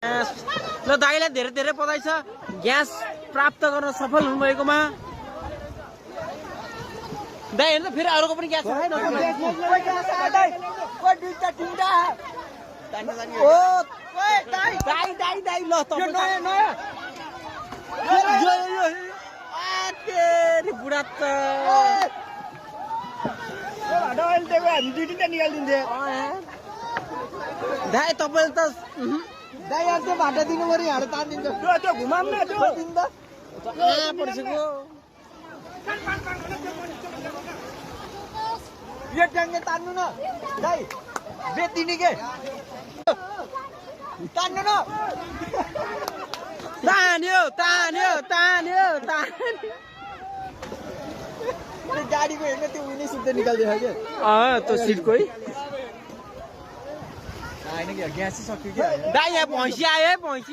ल दाइलाई धेरै धेरै बधाई छ ग्यास प्राप्त गर्न सफल हुनुभएकोमा। दाइ हेर्नु फेरि अरूको पनि ग्यास छ है बुढा त दाइ तपाईँले त दाइ यार त्यो भाटा दिनु पर्यो यहाँ तानिदिन्छ त्यो घुमाउनु न त्यो दिन्छ पर्सेको यो ट्याङ्गे तान्नु न दाइ बेचिदिने के तान्नु न तान्यो तान्यो तान्यो तान्यो गाडीको हेर्न त्यो उनी सुत्दै निकाल्दैछ के त्यो सिटको है होइन कि ग्यासै सक्यो क्या दाइ यहाँ भैँसी आयो है भैँसी